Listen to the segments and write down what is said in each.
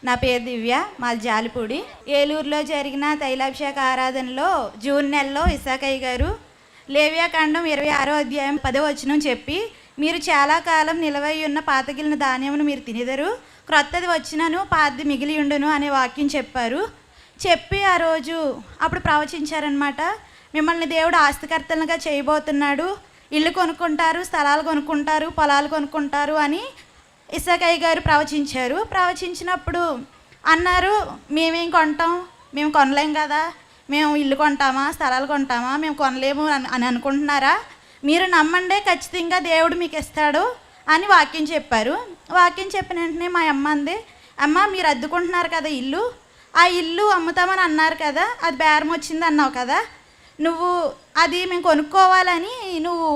నా పేరు దివ్య, మాది జాలిపూడి. ఏలూరులో జరిగిన తైలాభిషేక ఆరాధనలో జూన్ నెలలో ఇసాకయ్య గారు లేవ్యాకాండం 26వ అధ్యాయం 10వ వచనం చెప్పి, మీరు చాలా కాలం నిలవై ఉన్న పాతగిలిన ధాన్యమును మీరు తినెదరు, క్రొత్తది వచ్చినను పాతది మిగిలి ఉండును అనే వాక్యం చెప్పారు. చెప్పి ఆ రోజు అప్పుడు ప్రవచించారనమాట, మిమ్మల్ని దేవుడు ఆస్తికర్తలుగా చేయబోతున్నాడు, ఇల్లు కొనుక్కుంటారు, స్థలాలు కొనుక్కుంటారు, పొలాలు కొనుక్కుంటారు అని ఇసాకయ్య గారు ప్రవచించారు. ప్రవచించినప్పుడు అన్నారు, మేమేం కొంటాం, మేము కొనలేం కదా, మేము ఇల్లు కొంటామా, స్థలాలు కొంటామా, మేము కొనలేము అని అనుకుంటున్నారా, మీరు నమ్మండే ఖచ్చితంగా దేవుడు మీకు ఇస్తాడు అని వాక్యం చెప్పారు. వాక్యం చెప్పిన వెంటనే మా అమ్మ అంది, అమ్మ మీరు అద్దుకుంటున్నారు కదా ఇల్లు, ఆ ఇల్లు అమ్ముతామని అన్నారు కదా, అది బేరం వచ్చింది అన్నావు కదా, నువ్వు అది మేము కొనుక్కోవాలని నువ్వు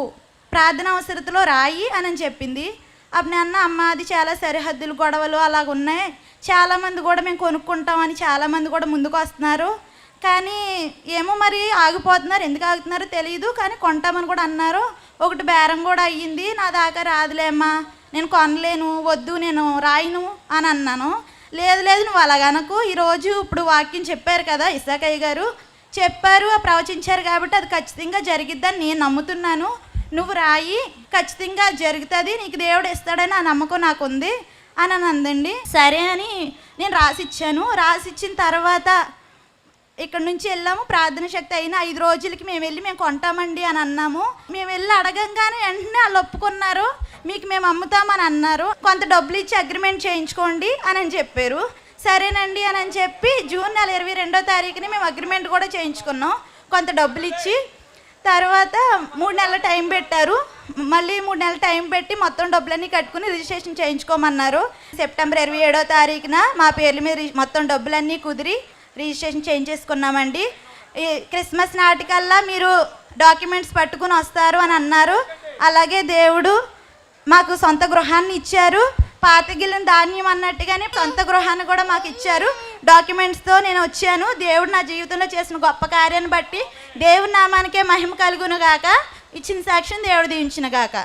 ప్రార్థన అవసరతలో రాయి అని చెప్పింది. అప్పుడు నేను అమ్మ అది చాలా సరిహద్దులు గొడవలు అలాగ ఉన్నాయి, చాలామంది కూడా మేము కొనుక్కుంటామని చాలామంది కూడా ముందుకు వస్తున్నారు, కానీ ఏమో మరి ఆగిపోతున్నారు, ఎందుకు ఆగుతున్నారో తెలియదు, కానీ కొంటామని కూడా అన్నారు, ఒకటి బేరం కూడా అయ్యింది, నా దాకా రాదులేమ్మా, నేను కొనలేను, వద్దు నేను రాయను అని అన్నాను. లేదు లేదు నువ్వు అలాగనకు, ఈరోజు ఇప్పుడు వాక్యం చెప్పారు కదా ఇసాకయ్య గారు చెప్పారు, ప్రవచించారు కాబట్టి అది ఖచ్చితంగా జరిగిద్దని నేను నమ్ముతున్నాను, నువ్వు రాయి ఖచ్చితంగా జరుగుతుంది, నీకు దేవుడు ఇస్తాడని ఆ నమ్మకం నాకు ఉంది అని అందండి. సరే అని నేను రాసిచ్చాను. రాసిచ్చిన తర్వాత ఇక్కడ నుంచి వెళ్ళాము, ప్రార్థన శక్తి అయిన 5 రోజులకి మేము కొంటామండి అని అన్నాము. మేము వెళ్ళి అడగంగానే వెంటనే వాళ్ళు ఒప్పుకున్నారు, మీకు మేము అమ్ముతామని అన్నారు, కొంత డబ్బులు ఇచ్చి అగ్రిమెంట్ చేయించుకోండి అని చెప్పారు. సరేనండి అని చెప్పి జూన్ నెల 22వ తారీఖుని మేము అగ్రిమెంట్ కూడా చేయించుకున్నాం కొంత డబ్బులు ఇచ్చి. తర్వాత 3 నెలల టైం పెట్టారు, మళ్ళీ 3 నెలల టైం పెట్టి మొత్తం డబ్బులన్నీ కట్టుకుని రిజిస్ట్రేషన్ చేయించుకోమన్నారు. సెప్టెంబర్ 27వ తారీఖున మా పేర్ల మీద మొత్తం డబ్బులన్నీ కుదిరి రిజిస్ట్రేషన్ చేయించేసుకున్నామండి. ఈ క్రిస్మస్ నాటికల్లా మీరు డాక్యుమెంట్స్ పట్టుకుని వస్తారు అని అన్నారు. అలాగే దేవుడు మాకు సొంత గృహాన్ని ఇచ్చారు, పాతగిలిన ధాన్యం అన్నట్టుగానే సొంత గృహాన్ని కూడా మాకు ఇచ్చారు. డాక్యుమెంట్స్తో నేను వచ్చాను. దేవుడు నా జీవితంలో చేసిన గొప్ప కార్యాన్ని బట్టి దేవుని నామానికే మహిమ కలుగును గాక. ఇచ్చిన సాక్ష్యం దేవుడు దీవించును గాక.